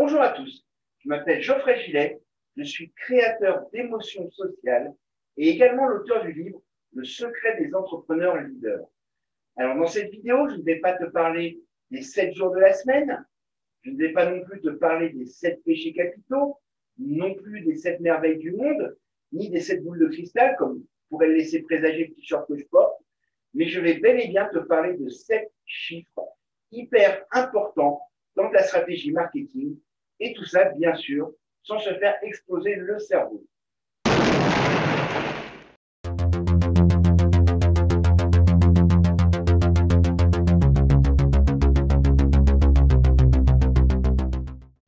Bonjour à tous, je m'appelle Geoffrey Gillet, je suis créateur d'émotions sociales et également l'auteur du livre Le secret des entrepreneurs leaders. Alors dans cette vidéo, je ne vais pas te parler des 7 jours de la semaine, je ne vais pas non plus te parler des 7 péchés capitaux, non plus des 7 merveilles du monde, ni des 7 boules de cristal, comme pourrait le laisser présager le t-shirt que je porte, mais je vais bel et bien te parler de 7 chiffres hyper importants dans la stratégie marketing, et tout ça, bien sûr, sans se faire exploser le cerveau.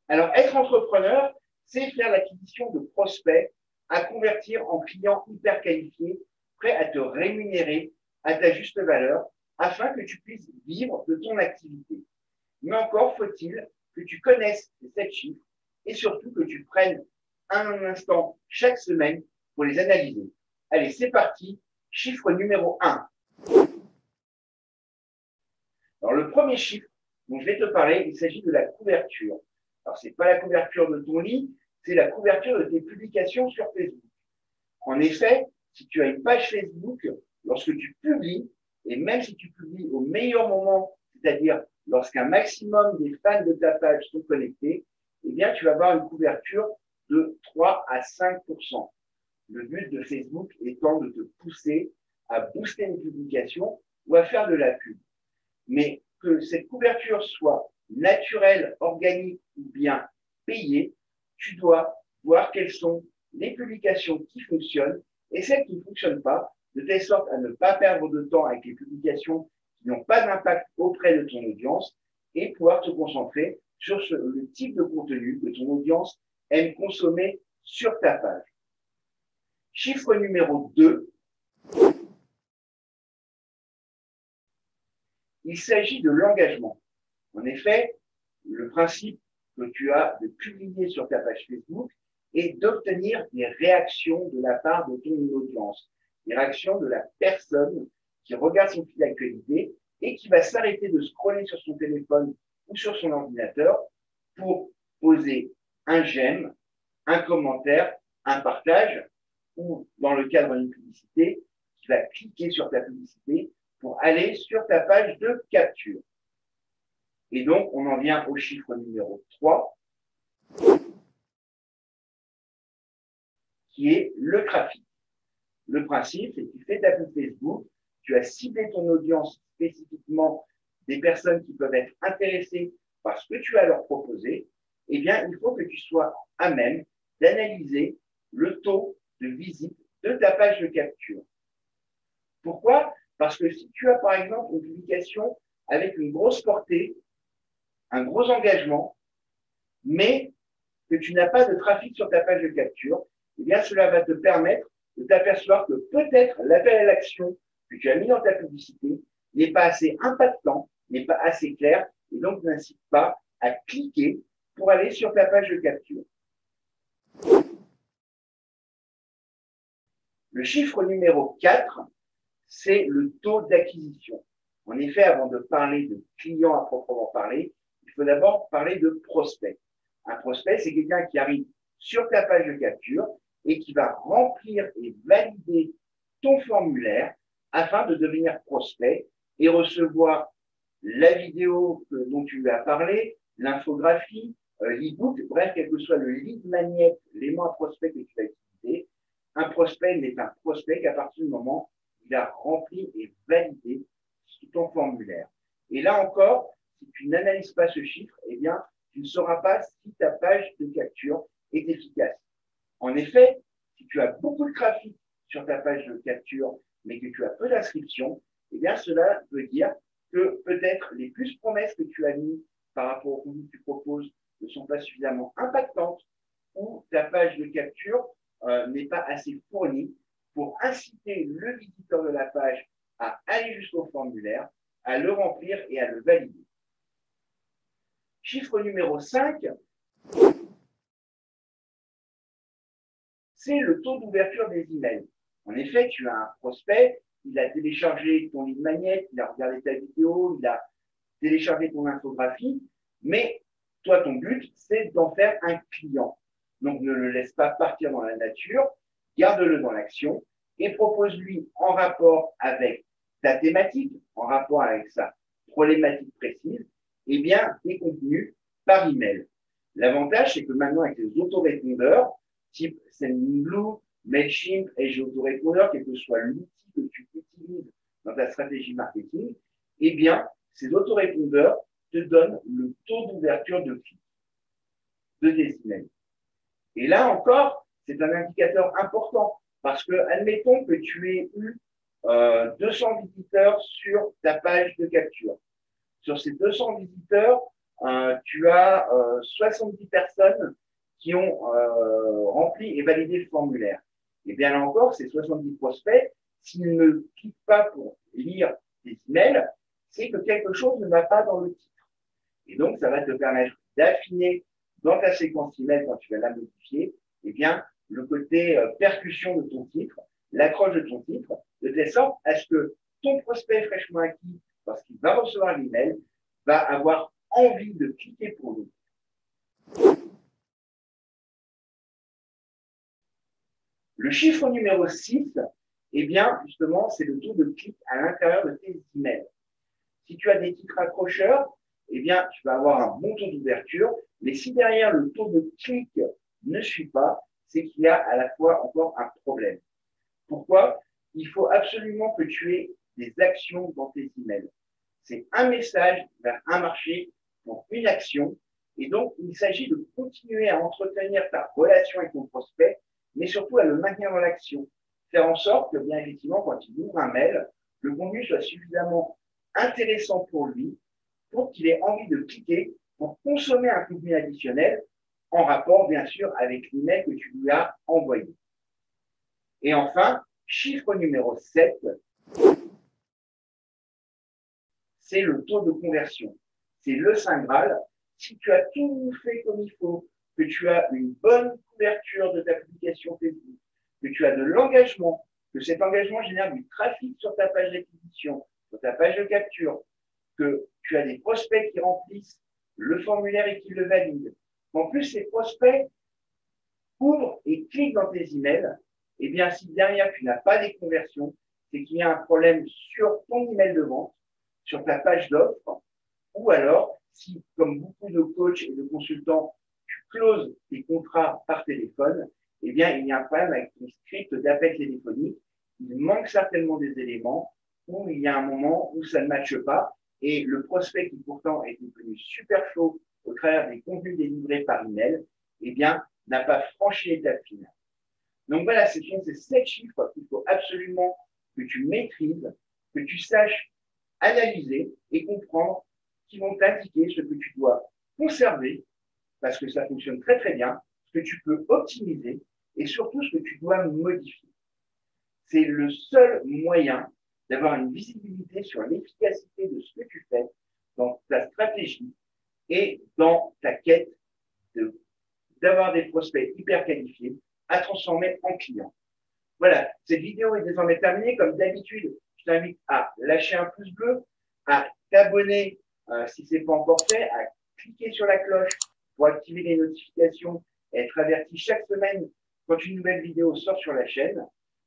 Alors, être entrepreneur, c'est faire l'acquisition de prospects à convertir en clients hyper qualifiés, prêts à te rémunérer à ta juste valeur, afin que tu puisses vivre de ton activité. Mais encore faut-il que tu connaisses ces 7 chiffres et surtout que tu prennes un instant chaque semaine pour les analyser. Allez, c'est parti. Chiffre numéro 1. Alors, le premier chiffre dont je vais te parler, il s'agit de la couverture. Alors, ce n'est pas la couverture de ton lit, c'est la couverture de tes publications sur Facebook. En effet, si tu as une page Facebook, lorsque tu publies, et même si tu publies au meilleur moment, c'est-à-dire lorsqu'un maximum des fans de ta page sont connectés, eh bien, tu vas avoir une couverture de 3 à 5%. Le but de Facebook étant de te pousser à booster une publication ou à faire de la pub. Mais que cette couverture soit naturelle, organique ou bien payée, tu dois voir quelles sont les publications qui fonctionnent et celles qui ne fonctionnent pas, de telle sorte à ne pas perdre de temps avec les publications qui n'ont pas d'impact auprès de ton audience et pouvoir te concentrer sur le type de contenu que ton audience aime consommer sur ta page. Chiffre numéro 2, il s'agit de l'engagement. En effet, le principe que tu as de publier sur ta page Facebook est d'obtenir des réactions de la part de ton audience, des réactions de la personne qui regarde son fil d'actualité et qui va s'arrêter de scroller sur son téléphone ou sur son ordinateur pour poser un j'aime, un commentaire, un partage ou, dans le cadre d'une publicité, qui va cliquer sur ta publicité pour aller sur ta page de capture. Et donc, on en vient au chiffre numéro 3, qui est le trafic. Le principe, c'est que tu fais ta pub Facebook, tu as ciblé ton audience spécifiquement des personnes qui peuvent être intéressées par ce que tu as à leur proposer, eh bien, il faut que tu sois à même d'analyser le taux de visite de ta page de capture. Pourquoi? Parce que si tu as, par exemple, une publication avec une grosse portée, un gros engagement, mais que tu n'as pas de trafic sur ta page de capture, eh bien, cela va te permettre de t'apercevoir que peut-être l'appel à l'action que tu as mis dans ta publicité n'est pas assez impactant, n'est pas assez clair, et donc n'incite pas à cliquer pour aller sur ta page de capture. Le chiffre numéro 4, c'est le taux d'acquisition. En effet, avant de parler de clients à proprement parler, il faut d'abord parler de prospect. Un prospect, c'est quelqu'un qui arrive sur ta page de capture et qui va remplir et valider ton formulaire afin de devenir prospect et recevoir la vidéo dont tu lui as parlé, l'infographie, l'e-book, bref, quel que soit le lead magnet, l'élément à prospect que tu vas utiliser. Un prospect n'est un prospect qu'à partir du moment où il a rempli et validé ton formulaire. Et là encore, si tu n'analyses pas ce chiffre, eh bien, tu ne sauras pas si ta page de capture est efficace. En effet, si tu as beaucoup de trafic sur ta page de capture, mais que tu as peu d'inscriptions, eh bien, cela veut dire que peut-être les plus promesses que tu as mises par rapport au contenu que tu proposes ne sont pas suffisamment impactantes ou ta page de capture n'est pas assez fournie pour inciter le visiteur de la page à aller jusqu'au formulaire, à le remplir et à le valider. Chiffre numéro 5, c'est le taux d'ouverture des emails. En effet, tu as un prospect, il a téléchargé ton lead magnet, il a regardé ta vidéo, il a téléchargé ton infographie, mais Toi, ton but, c'est d'en faire un client. Donc, ne le laisse pas partir dans la nature, garde-le dans l'action et propose-lui en rapport avec ta thématique, en rapport avec sa problématique précise, eh bien, des contenus par email. L'avantage, c'est que maintenant, avec les autorépondeurs, type Sendinblue, Mailchimp et Autorépondeur, quel que soit l'outil que tu utilises dans ta stratégie marketing, eh bien, ces autorépondeurs te donnent le taux d'ouverture de clics de tes emails. Et là encore, c'est un indicateur important parce que, admettons que tu aies eu 200 visiteurs sur ta page de capture. Sur ces 200 visiteurs, tu as 70 personnes qui ont rempli et validé le formulaire. Et bien là encore, ces 70 prospects, s'ils ne cliquent pas pour lire tes emails, c'est que quelque chose ne va pas dans le titre. Et donc, ça va te permettre d'affiner dans ta séquence email, quand tu vas la modifier, eh bien, le côté percussion de ton titre, l'accroche de ton titre, de telle sorte à ce que ton prospect fraîchement acquis, lorsqu'il va recevoir l'email, va avoir envie de cliquer pour nous. Le chiffre numéro 6, eh bien, justement, c'est le taux de clic à l'intérieur de tes emails. Si tu as des titres accrocheurs, eh bien, tu vas avoir un bon taux d'ouverture, mais si derrière le taux de clic ne suit pas, c'est qu'il y a à la fois encore un problème. Pourquoi? Il faut absolument que tu aies des actions dans tes emails. C'est un message vers un marché pour une action. Et donc, il s'agit de continuer à entretenir ta relation avec ton prospect, mais surtout à le maintenir dans l'action. Faire en sorte que, bien effectivement, quand il ouvre un mail, le contenu soit suffisamment intéressant pour lui, pour qu'il ait envie de cliquer, pour consommer un contenu additionnel, en rapport, bien sûr, avec l'email que tu lui as envoyé. Et enfin, chiffre numéro 7, c'est le taux de conversion. C'est le Saint Graal. Si tu as tout fait comme il faut, que tu as une bonne couverture de ta publication Facebook, que tu as de l'engagement, que cet engagement génère du trafic sur ta page d'acquisition, sur ta page de capture, que tu as des prospects qui remplissent le formulaire et qui le valident. En plus, ces prospects ouvrent et cliquent dans tes emails. Eh bien, si derrière tu n'as pas des conversions, c'est qu'il y a un problème sur ton email de vente, sur ta page d'offre, ou alors, si, comme beaucoup de coachs et de consultants, tu closes tes contrats par téléphone, eh bien, il y a un problème avec ton script d'appel téléphonique. Il manque certainement des éléments, où il y a un moment où ça ne matche pas, et le prospect qui pourtant est devenu super chaud au travers des contenus délivrés par email, eh bien, n'a pas franchi l'étape finale. Donc voilà, ce sont ces 7 chiffres qu'il faut absolument que tu maîtrises, que tu saches analyser et comprendre, qui vont t'indiquer ce que tu dois conserver, parce que ça fonctionne très très bien, ce que tu peux optimiser et surtout ce que tu dois modifier. C'est le seul moyen d'avoir une visibilité sur l'efficacité de ce que tu fais dans ta stratégie et dans ta quête d'avoir des prospects hyper qualifiés à transformer en clients. Voilà, cette vidéo est désormais terminée. Comme d'habitude, je t'invite à lâcher un pouce bleu, à t'abonner si ce n'est pas encore fait, à cliquer sur la cloche pour activer les notifications et être averti chaque semaine quand une nouvelle vidéo sort sur la chaîne.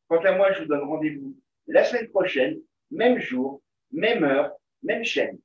Quant à moi, je vous donne rendez-vous la semaine prochaine, même jour, même heure, même chaîne.